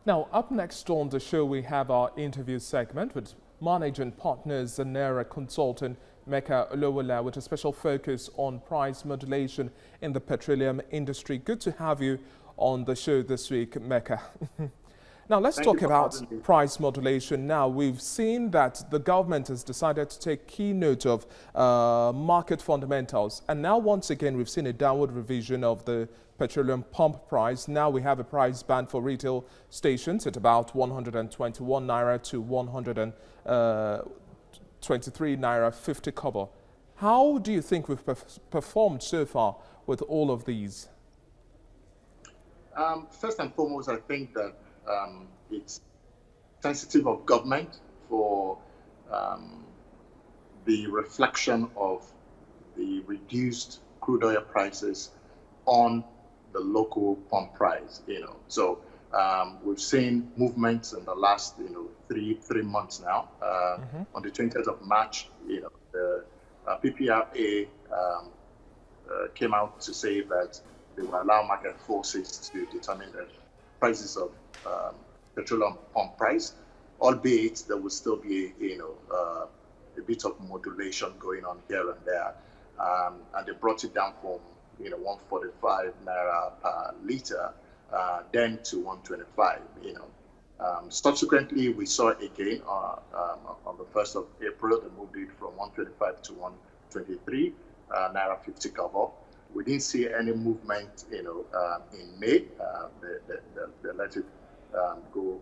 Now, up next on the show, we have our interview segment with managing partners and Naira consultant Mecca Olowole with a special focus on price modulation in the petroleum industry. Good to have you on the show this week, Mecca. Now, let's talk about price modulation. Now, we've seen that the government has decided to take key note of market fundamentals. And now, once again, we've seen a downward revision of the petroleum pump price. Now we have a price band for retail stations at about 121 naira to 123 naira 50 kobo. How do you think we've performed so far with all of these? First and foremost, I think that it's sensitive of government for the reflection of the reduced crude oil prices on the local pump price. So we've seen movements in the last three months now. On the 20th of March, the PPPRA came out to say that they will allow market forces to determine the prices of petroleum pump price, albeit there will still be a bit of modulation going on here and there, and they brought it down from 145 naira per liter, then to 125. Subsequently, we saw again on the 1st of April, they moved it from 125 to 123 naira 50 kobo. We didn't see any movement, in May. They let it go,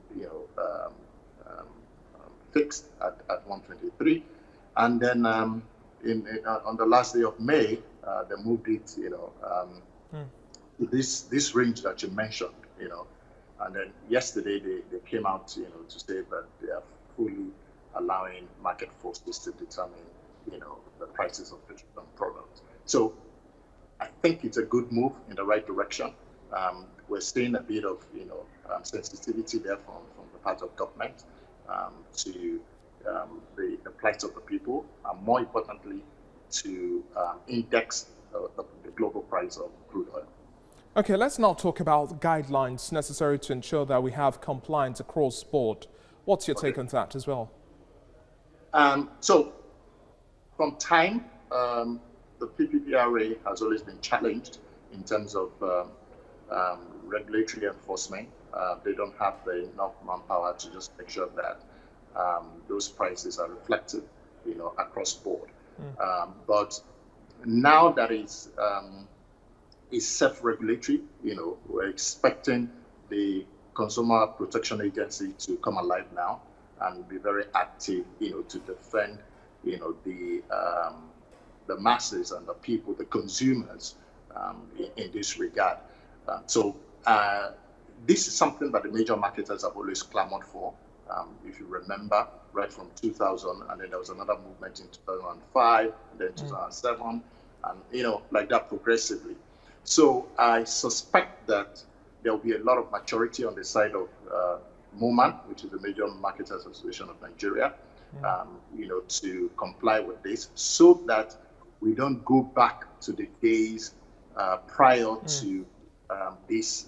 fixed at 123, and then on the last day of May, they moved it, to this range that you mentioned, and then yesterday they came out, to say that they are fully allowing market forces to determine, the prices of petroleum products. So I think it's a good move in the right direction. We're seeing a bit of, sensitivity there from the part of government to the plight of the people, and more importantly, to index the global price of crude oil. Okay, let's now talk about guidelines necessary to ensure that we have compliance across board. What's your take on that as well? So, from time, the PPPRA has always been challenged in terms of regulatory enforcement. They don't have enough manpower to just make sure that those prices are reflected, across board. But now that it's self-regulatory, we're expecting the Consumer Protection Agency to come alive now and be very active, to defend, the masses and the people, the consumers, in this regard. So this is something that the major marketers have always clamored for. If you remember, right from 2000, and then there was another movement in 2005, and then 2007, and like that progressively. So I suspect that there will be a lot of maturity on the side of MOMAN, which is the Major Marketers Association of Nigeria, to comply with this, so that we don't go back to the days prior to this,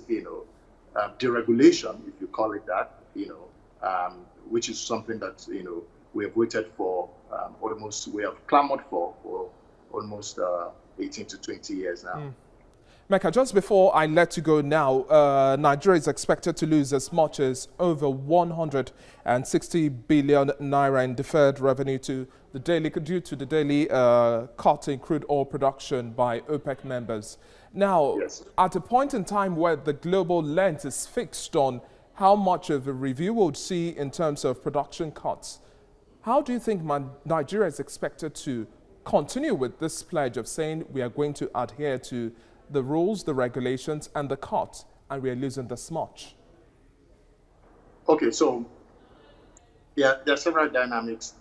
deregulation, if you call it that, which is something that we have waited for we have clamored for almost 18 to 20 years now. Mecca, just before I let you go now, Nigeria is expected to lose as much as over 160 billion naira in deferred revenue due to the daily cut in crude oil production by OPEC members. Now, Yes. At a point in time where the global lens is fixed on how much of a review we'll see in terms of production cuts, how do you think Nigeria is expected to continue with this pledge of saying we are going to adhere to the rules, the regulations, and the cuts, and we are losing this much? Okay, so yeah, there are several dynamics,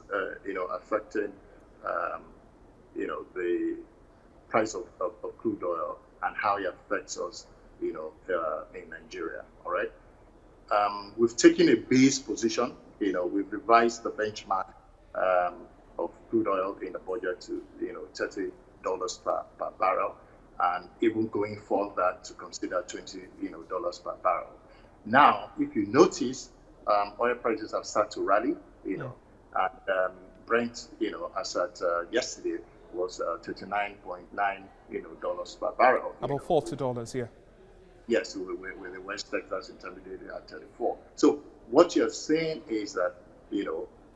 affecting, the price of crude oil and how it affects us, in Nigeria. All right. We've taken a base position. We've revised the benchmark of crude oil in the budget to, $30 per barrel, and even going further to consider $20, per barrel. Now, if you notice, oil prices have started to rally, and Brent, as at yesterday, was $39.9, dollars per barrel. About $40, yeah. Yes, with the West Texas Intermediate at 34. So what you're saying is that,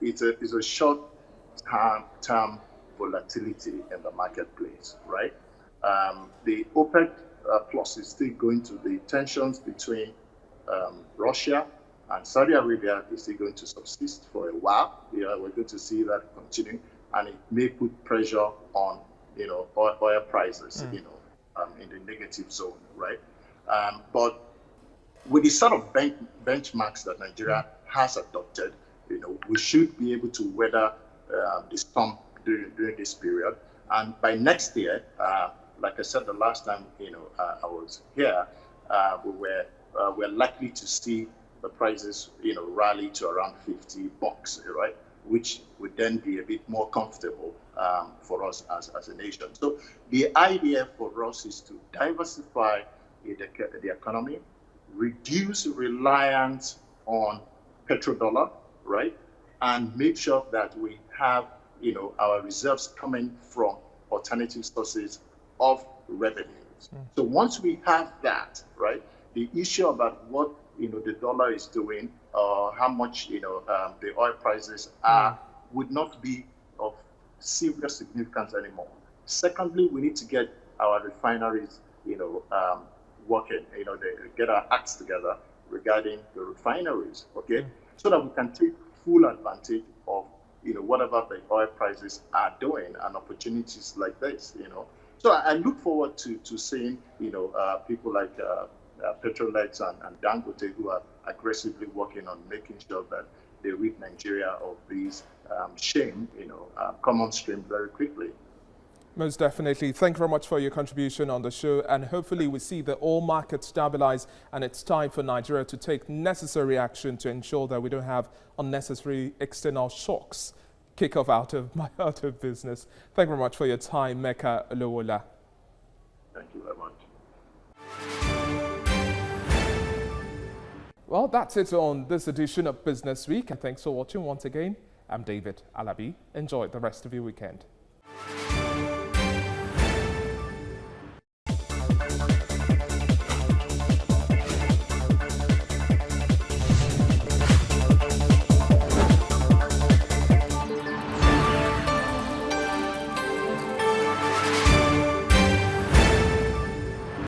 it's a short-term volatility in the marketplace, right? The OPEC plus is still going to, the tensions between Russia and Saudi Arabia is still going to subsist for a while. We're going to see that continue, and it may put pressure on, oil prices, in the negative zone, right? But with the sort of benchmarks that Nigeria has adopted, we should be able to weather the storm during this period. And by next year, like I said the last time, I was here, we're likely to see the prices, rally to around $50, right? Which would then be a bit more comfortable for us as a nation. So the idea for us is to diversify the economy, reduce reliance on petrodollar, right? And make sure that we have, our reserves coming from alternative sources of revenues. So once we have that, right, the issue about what, the dollar is doing, or how much, the oil prices are, would not be of serious significance anymore. Secondly, we need to get our refineries, working, they get our acts together regarding the refineries, okay? So that we can take full advantage of, whatever the oil prices are doing and opportunities like this, So I look forward to seeing, people like Petrolex and Dangote, who are aggressively working on making sure that they rid Nigeria of these shame, come on stream very quickly. Most definitely. Thank you very much for your contribution on the show, and hopefully we see the oil market stabilize, and it's time for Nigeria to take necessary action to ensure that we don't have unnecessary external shocks kick off out of business. Thank you very much for your time, Mecca Olowola. Thank you very much. Well, that's it on this edition of Business Week, and thanks for watching once again. I'm David Alabi. Enjoy the rest of your weekend.